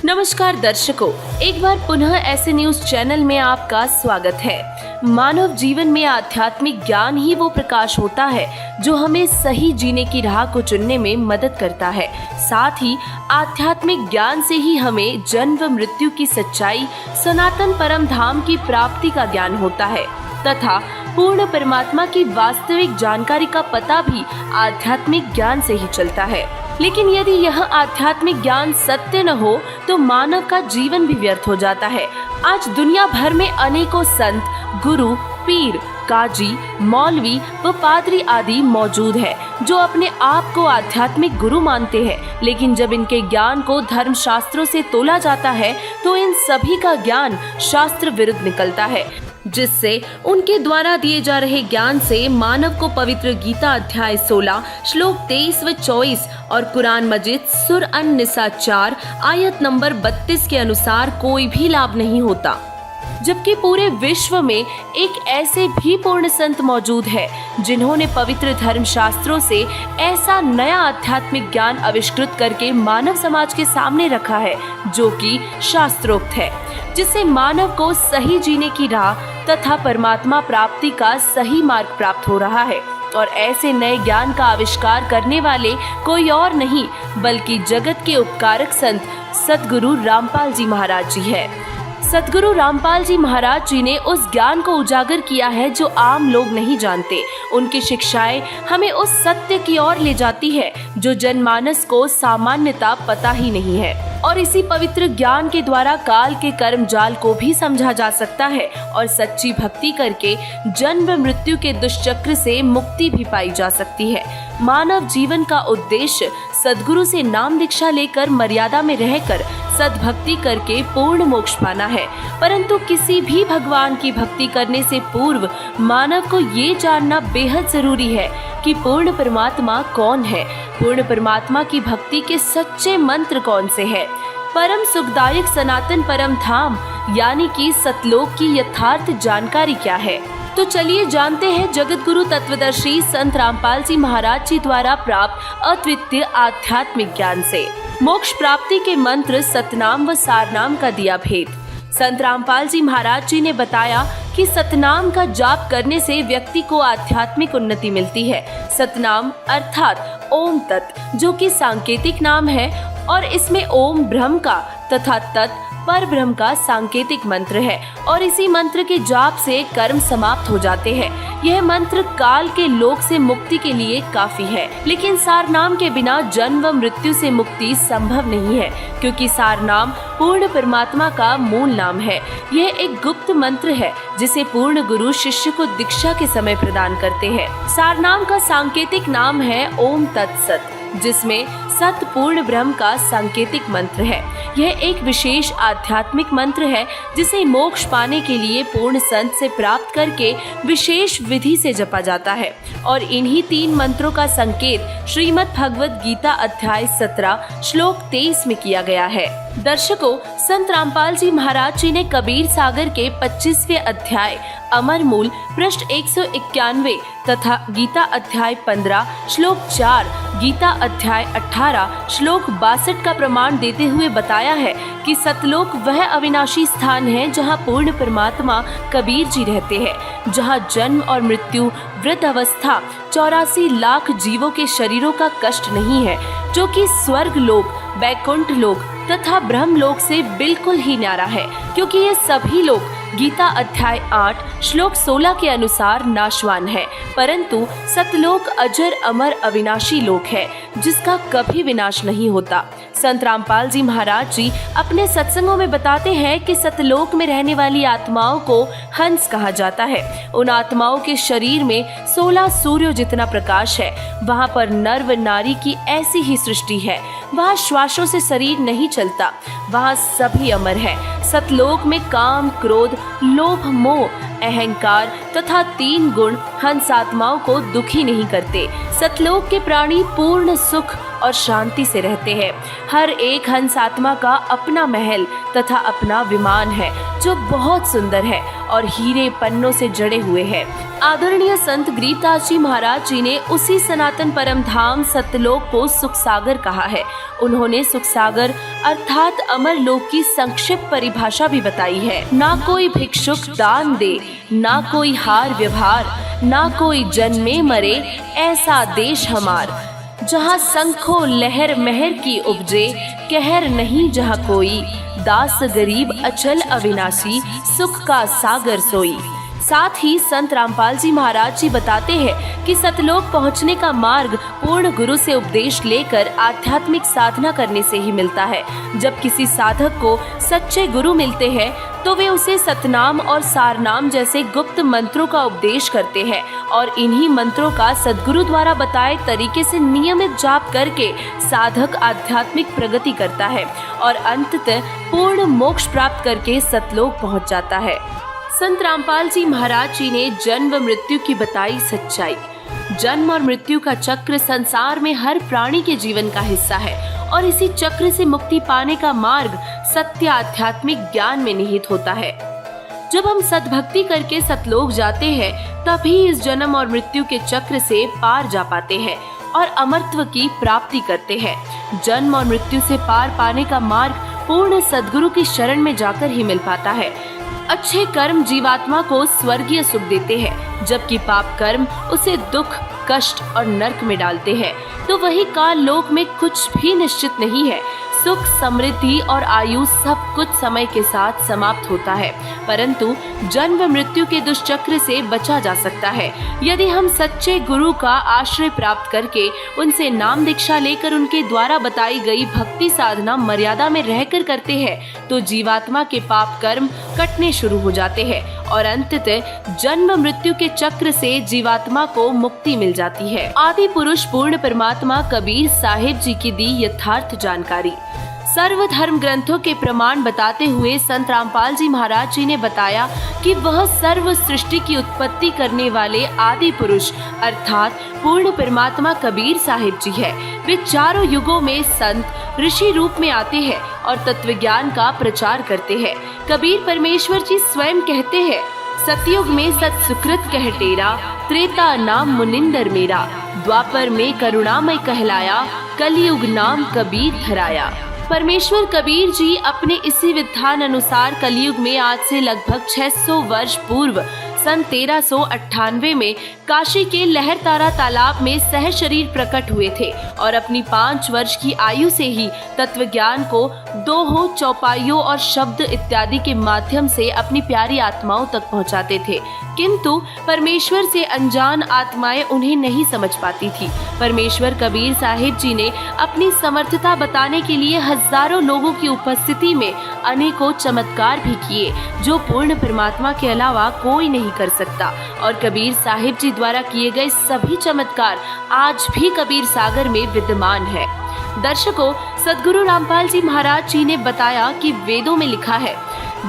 नमस्कार दर्शकों, एक बार पुनः ऐसे न्यूज चैनल में आपका स्वागत है। मानव जीवन में आध्यात्मिक ज्ञान ही वो प्रकाश होता है जो हमें सही जीने की राह को चुनने में मदद करता है। साथ ही आध्यात्मिक ज्ञान से ही हमें जन्म व मृत्यु की सच्चाई, सनातन परम धाम की प्राप्ति का ज्ञान होता है तथा पूर्ण परमात्मा की वास्तविक जानकारी का पता भी आध्यात्मिक ज्ञान से ही चलता है। लेकिन यदि यह आध्यात्मिक ज्ञान सत्य न हो तो मानव का जीवन भी व्यर्थ हो जाता है। आज दुनिया भर में अनेकों संत, गुरु, पीर, काजी, मौलवी व पादरी आदि मौजूद है जो अपने आप को आध्यात्मिक गुरु मानते हैं, लेकिन जब इनके ज्ञान को धर्म शास्त्रों से तोला जाता है तो इन सभी का ज्ञान शास्त्र विरुद्ध निकलता है, जिससे उनके द्वारा दिए जा रहे ज्ञान से मानव को पवित्र गीता अध्याय 16 श्लोक 23 व 24 और कुरान मजिद सूर अन-निसा 4 आयत नंबर 32 के अनुसार कोई भी लाभ नहीं होता। जबकि पूरे विश्व में एक ऐसे भी पूर्ण संत मौजूद है जिन्होंने पवित्र धर्म शास्त्रों से ऐसा नया आध्यात्मिक ज्ञान आविष्कृत करके मानव समाज के सामने रखा है जो कि शास्त्रोक्त है, जिससे मानव को सही जीने की राह तथा परमात्मा प्राप्ति का सही मार्ग प्राप्त हो रहा है। और ऐसे नए ज्ञान का आविष्कार करने वाले कोई और नहीं बल्कि जगत के उपकारक संत सद्गुरु रामपाल जी महाराज जी है। सद्गुरु रामपाल जी महाराज जी ने उस ज्ञान को उजागर किया है जो आम लोग नहीं जानते। उनकी शिक्षाएं हमें उस सत्य की ओर ले जाती है जो जनमानस को सामान्यतः पता ही नहीं है, और इसी पवित्र ज्ञान के द्वारा काल के कर्म जाल को भी समझा जा सकता है और सच्ची भक्ति करके जन्म मृत्यु के दुष्चक्र से मुक्ति भी पाई जा सकती है। मानव जीवन का उद्देश्य सद्गुरु से नाम दीक्षा लेकर मर्यादा में रहकर सद्भक्ति करके पूर्ण मोक्ष पाना है, परंतु किसी भी भगवान की भक्ति करने से पूर्व मानव को ये जानना बेहद जरूरी है कि पूर्ण परमात्मा कौन है, पूर्ण परमात्मा की भक्ति के सच्चे मंत्र कौन से हैं, परम सुखदायक सनातन परम धाम यानी कि सतलोक की यथार्थ जानकारी क्या है। तो चलिए जानते हैं जगत गुरु तत्वदर्शी संत रामपाल जी महाराज जी द्वारा प्राप्त अद्वितीय आध्यात्मिक ज्ञान से मोक्ष प्राप्ति के मंत्र सतनाम व सारनाम का दिया भेद। संत रामपाल जी महाराज जी ने बताया कि सतनाम का जाप करने से व्यक्ति को आध्यात्मिक उन्नति मिलती है। सतनाम अर्थात ओम तत् जो कि सांकेतिक नाम है और इसमें ओम ब्रह्म का तथा तत् पर ब्रह्म का सांकेतिक मंत्र है और इसी मंत्र के जाप से कर्म समाप्त हो जाते हैं। यह मंत्र काल के लोक से मुक्ति के लिए काफी है, लेकिन सारनाम के बिना जन्म व मृत्यु से मुक्ति संभव नहीं है, क्योंकि सारनाम पूर्ण परमात्मा का मूल नाम है। यह एक गुप्त मंत्र है जिसे पूर्ण गुरु शिष्य को दीक्षा के समय प्रदान करते हैं। सारनाम का सांकेतिक नाम है ओम तत्सत, जिसमें सत पूर्ण ब्रह्म का सांकेतिक मंत्र है। यह एक विशेष आध्यात्मिक मंत्र है जिसे मोक्ष पाने के लिए पूर्ण संत से प्राप्त करके विशेष विधि से जपा जाता है, और इन्हीं 3 मंत्रों का संकेत श्रीमद् भगवद गीता अध्याय 17 श्लोक 23 में किया गया है। दर्शकों, संत रामपाल जी महाराज जी ने कबीर सागर के 25वें अध्याय अमर मूल पृष्ठ 191 तथा गीता अध्याय 15 श्लोक 4, गीता अध्याय 18 श्लोक 62 का प्रमाण देते हुए बताया है कि सतलोक वह अविनाशी स्थान है जहां पूर्ण परमात्मा कबीर जी रहते हैं, जहां जन्म और मृत्यु, वृद्ध अवस्था, 84 लाख जीवों के शरीरों का कष्ट नहीं है, जो कि स्वर्ग लोक, बैकुंठ लोक तथा ब्रह्म लोक से बिल्कुल ही न्यारा है, क्योंकि ये सभी लोग गीता अध्याय 8 श्लोक 16 के अनुसार नाशवान है, परंतु सतलोक अजर अमर अविनाशी लोक है जिसका कभी विनाश नहीं होता। संत रामपाल जी महाराज जी अपने सत्संगों में बताते हैं कि सतलोक में रहने वाली आत्माओं को हंस कहा जाता है। उन आत्माओं के शरीर में 16 सूर्यों जितना प्रकाश है। वहाँ पर नर व नारी की ऐसी ही सृष्टि है। वहाँ श्वासों से शरीर नहीं चलता। वहाँ सभी अमर है। सतलोक में काम, क्रोध, लोभ, मोह, अहंकार तथा 3 गुण हंस आत्माओं को दुखी नहीं करते। सतलोक के प्राणी पूर्ण सुख और शांति से रहते हैं। हर एक हंस आत्मा का अपना महल तथा अपना विमान है जो बहुत सुंदर है और हीरे पन्नों से जड़े हुए हैं। आदरणीय संत गरीबदास जी महाराज जी ने उसी सनातन परम धाम सतलोक को सुख सागर कहा है। उन्होंने सुख सागर अर्थात अमर लोक की संक्षिप्त परिभाषा भी बताई है। ना कोई भिक्षुक दान दे, ना कोई हार व्यवहार, ना कोई जन्मे मरे, ऐसा देश हमार। जहाँ शंखो लहर महर की उपजे, कहर नहीं जहाँ कोई, दास गरीब अचल अविनाशी, सुख का सागर सोई। साथ ही संत रामपाल जी महाराज जी बताते हैं कि सतलोक पहुंचने का मार्ग पूर्ण गुरु से उपदेश लेकर आध्यात्मिक साधना करने से ही मिलता है। जब किसी साधक को सच्चे गुरु मिलते हैं तो वे उसे सतनाम और सारनाम जैसे गुप्त मंत्रों का उपदेश करते हैं और इन्हीं मंत्रों का सद्गुरु द्वारा बताए तरीके से नियमित जाप करके साधक आध्यात्मिक प्रगति करता है और अंततः पूर्ण मोक्ष प्राप्त करके सतलोक पहुंच जाता है। संत रामपाल जी महाराज जी ने जन्म व मृत्यु की बताई सच्चाई। जन्म और मृत्यु का चक्र संसार में हर प्राणी के जीवन का हिस्सा है और इसी चक्र से मुक्ति पाने का मार्ग सत्य आध्यात्मिक ज्ञान में निहित होता है। जब हम सद्भक्ति करके सतलोक जाते हैं तभी इस जन्म और मृत्यु के चक्र से पार जा पाते हैं और अमरत्व की प्राप्ति करते हैं। जन्म और मृत्यु से पार पाने का मार्ग पूर्ण सद्गुरु की शरण में जाकर ही मिल पाता है। अच्छे कर्म जीवात्मा को स्वर्गीय सुख देते हैं, जबकि पाप कर्म उसे दुख, कष्ट और नरक में डालते हैं। तो वही काल लोक में कुछ भी निश्चित नहीं है। सुख, समृद्धि और आयु सब कुछ समय के साथ समाप्त होता है, परंतु जन्म मृत्यु के दुष्चक्र से बचा जा सकता है यदि हम सच्चे गुरु का आश्रय प्राप्त करके उनसे नाम दीक्षा लेकर उनके द्वारा बताई गई भक्ति साधना मर्यादा में रहकर करते हैं तो जीवात्मा के पाप कर्म कटने शुरू हो जाते हैं और अंततः जन्म मृत्यु के चक्र से जीवात्मा को मुक्ति मिल जाती है। आदि पुरुष पूर्ण परमात्मा कबीर साहिब जी की दी यथार्थ जानकारी। सर्व धर्म ग्रंथों के प्रमाण बताते हुए संत रामपाल जी महाराज जी ने बताया कि वह सर्व सृष्टि की उत्पत्ति करने वाले आदि पुरुष अर्थात पूर्ण परमात्मा कबीर साहिब जी है। वे चारों युगों में संत ऋषि रूप में आते हैं और तत्व ज्ञान का प्रचार करते हैं। कबीर परमेश्वर जी स्वयं कहते हैं, सतयुग में सत सुकृत कह टेरा, त्रेता नाम मुनिंदर मेरा, द्वापर में करुणामय कहलाया, कलयुग नाम कबीर धराया। परमेश्वर कबीर जी अपने इसी विधान अनुसार कलयुग में आज से लगभग 600 वर्ष पूर्व सन 1398 में काशी के लहरतारा तालाब में सह शरीर प्रकट हुए थे और अपनी 5 वर्ष की आयु से ही तत्व ज्ञान को दोहों, चौपाइयों और शब्द इत्यादि के माध्यम से अपनी प्यारी आत्माओं तक पहुंचाते थे, किंतु परमेश्वर से अनजान आत्माएं उन्हें नहीं समझ पाती थी। परमेश्वर कबीर साहिब जी ने अपनी समर्थता बताने के लिए हजारों लोगों की उपस्थिति में अनेकों चमत्कार भी किए जो पूर्ण परमात्मा के अलावा कोई नहीं कर सकता और कबीर साहिब जी द्वारा किए गए सभी चमत्कार आज भी कबीर सागर में विद्यमान है। दर्शकों, सद्गुरु रामपाल जी महाराज जी ने बताया कि वेदों में लिखा है,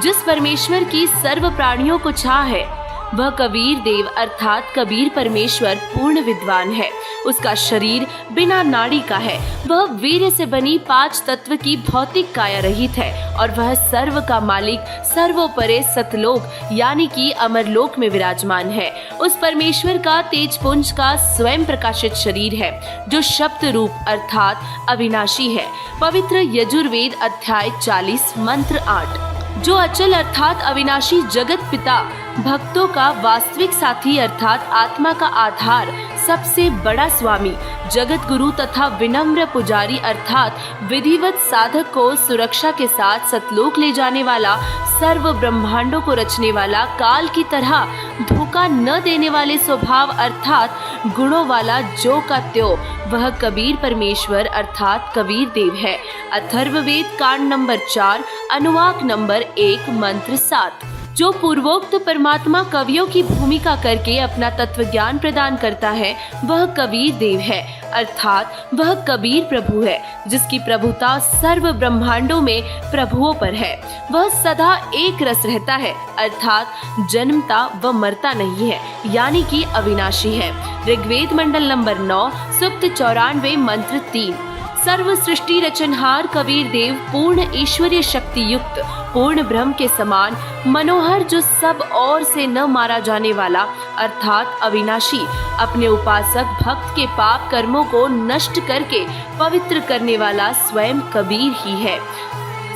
जिस परमेश्वर की सर्व प्राणियों को चाह है वह कबीर देव अर्थात कबीर परमेश्वर पूर्ण विद्वान है। उसका शरीर बिना नाड़ी का है, वह वीर्य से बनी 5 तत्व की भौतिक काया रहित है और वह सर्व का मालिक सर्वोपरे सतलोक यानी कि अमरलोक में विराजमान है। उस परमेश्वर का तेजपुंज का स्वयं प्रकाशित शरीर है जो शब्द रूप अर्थात अविनाशी है। पवित्र यजुर्वेद अध्याय 40 मंत्र 8। जो अचल अर्थात अविनाशी जगत पिता, भक्तों का वास्तविक साथी अर्थात आत्मा का आधार, सबसे बड़ा स्वामी, जगत गुरु तथा विनम्र पुजारी अर्थात विधिवत साधक को सुरक्षा के साथ सतलोक ले जाने वाला, सर्व ब्रह्मांडों को रचने वाला, काल की तरह धोखा न देने वाले स्वभाव अर्थात गुणों वाला जो का त्यो, वह कबीर परमेश्वर अर्थात कबीर देव है। अथर्ववेद कांड नंबर 4 अनुवाक नंबर 1 मंत्र 7। जो पूर्वोक्त परमात्मा कवियों की भूमिका करके अपना तत्व ज्ञान प्रदान करता है वह कबीर देव है अर्थात वह कबीर प्रभु है, जिसकी प्रभुता सर्व ब्रह्मांडों में प्रभुओं पर है। वह सदा एक रस रहता है अर्थात जन्मता व मरता नहीं है यानी कि अविनाशी है। ऋग्वेद मंडल नंबर 9 सूक्त 94 मंत्र 3। सर्व सृष्टि रचनहार कबीर देव पूर्ण ईश्वरीय शक्ति युक्त, पूर्ण ब्रह्म के समान मनोहर, जो सब और से न मारा जाने वाला अर्थात अविनाशी, अपने उपासक भक्त के पाप कर्मों को नष्ट करके पवित्र करने वाला स्वयं कबीर ही है।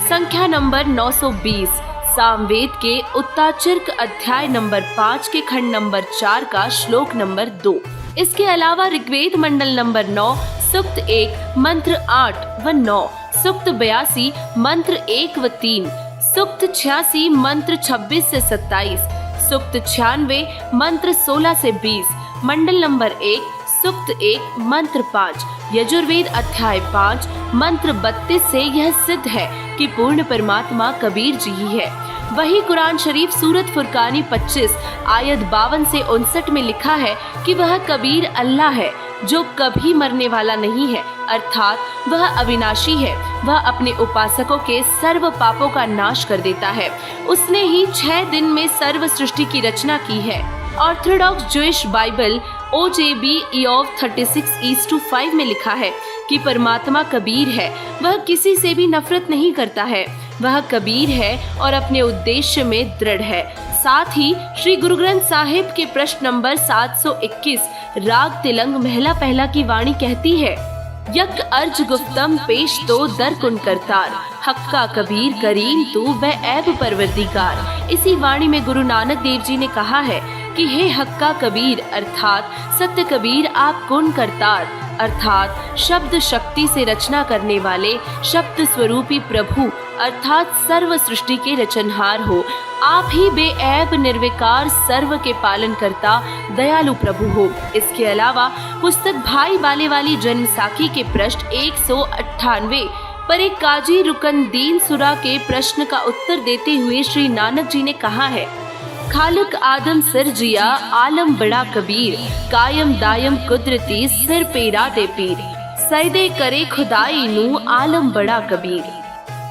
संख्या नंबर 920, सामवेद के उत्ताचर्क अध्याय नंबर 5 के खंड नंबर 4 का श्लोक नंबर 2। इसके अलावा ऋग्वेद मंडल नंबर 9 सूक्त 1 मंत्र 8 व 9, सूक्त 82 मंत्र 1 व 3, सूक्त 86 मंत्र 26 से 27, सूक्त 96 मंत्र 16 से 20, मंडल नंबर 1 सूक्त 1 मंत्र 5, यजुर्वेद अध्याय 5 मंत्र 32 से यह सिद्ध है कि पूर्ण परमात्मा कबीर जी ही है। वही कुरान शरीफ सूरत फुरकानी 25 आयत 52 से 59 में लिखा है कि वह कबीर अल्लाह है जो कभी मरने वाला नहीं है, अर्थात वह अविनाशी है। वह अपने उपासकों के सर्व पापों का नाश कर देता है। उसने ही 6 दिन में सर्व सृष्टि की रचना की है। Orthodox Jewish Bible OJB EOV 36:5 में लिखा है कि परमात्मा कबीर है, वह किसी से भी नफरत नहीं करता है, वह कबीर है और अपने उद्देश्य में दृढ़ है। साथ ही श्री गुरु ग्रंथ साहिब के प्रश्न नंबर 721 राग तिलंग महला पहला की वाणी कहती है, यक अर्ज गुफ्तम पेश तो दर कुन करतार, हक्का कबीर करीम तू वह ऐब परवरदिगार। इसी वाणी में गुरु नानक देव जी ने कहा है कि हे हक्का कबीर अर्थात सत्य कबीर, आप कुन करतार अर्थात शब्द शक्ति से रचना करने वाले शब्द स्वरूपी प्रभु अर्थात सर्व सृष्टि के रचनहार हो। आप ही बेऐब निर्विकार सर्व के पालन करता दयालु प्रभु हो। इसके अलावा पुस्तक भाई बाले वाली जन्म साखी के पृष्ठ 198 पर एक काजी रुकनदीन सुरा के प्रश्न का उत्तर देते हुए श्री नानक जी ने कहा है, खालिक आदम सिर जिया आलम बड़ा कबीर, कायम दायम कुदरती सिर पेरा दे पीर, सैदे करे खुदाई नू आलम बड़ा कबीर।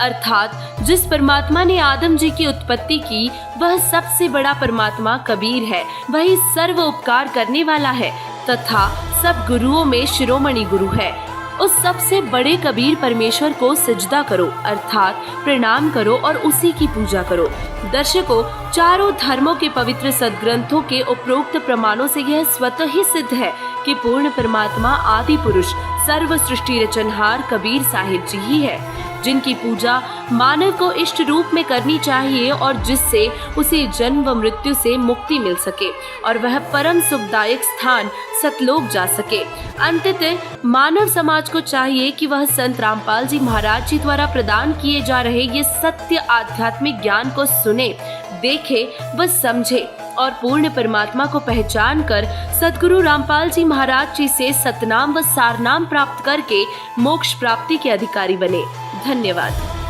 अर्थात जिस परमात्मा ने आदम जी की उत्पत्ति की वह सबसे बड़ा परमात्मा कबीर है। वही सर्व उपकार करने वाला है तथा सब गुरुओं में शिरोमणि गुरु है। उस सबसे बड़े कबीर परमेश्वर को सिजदा करो अर्थात प्रणाम करो और उसी की पूजा करो। दर्शकों, चारों धर्मों के पवित्र सदग्रंथों के उपरोक्त प्रमाणों से यह स्वतः ही सिद्ध है कि पूर्ण परमात्मा आदि पुरुष सर्व सृष्टि रचनहार कबीर साहिब जी ही है, जिनकी पूजा मानव को इष्ट रूप में करनी चाहिए और जिससे उसे जन्म व मृत्यु से मुक्ति मिल सके और वह परम सुखदायक स्थान सतलोक जा सके। अंततः मानव समाज को चाहिए कि वह संत रामपाल जी महाराज जी द्वारा प्रदान किए जा रहे ये सत्य आध्यात्मिक ज्ञान को सुने, देखे व समझे और पूर्ण परमात्मा को पहचान कर सद्गुरु रामपाल जी महाराज जी से सतनाम व सारनाम प्राप्त करके मोक्ष प्राप्ति के अधिकारी बने। धन्यवाद।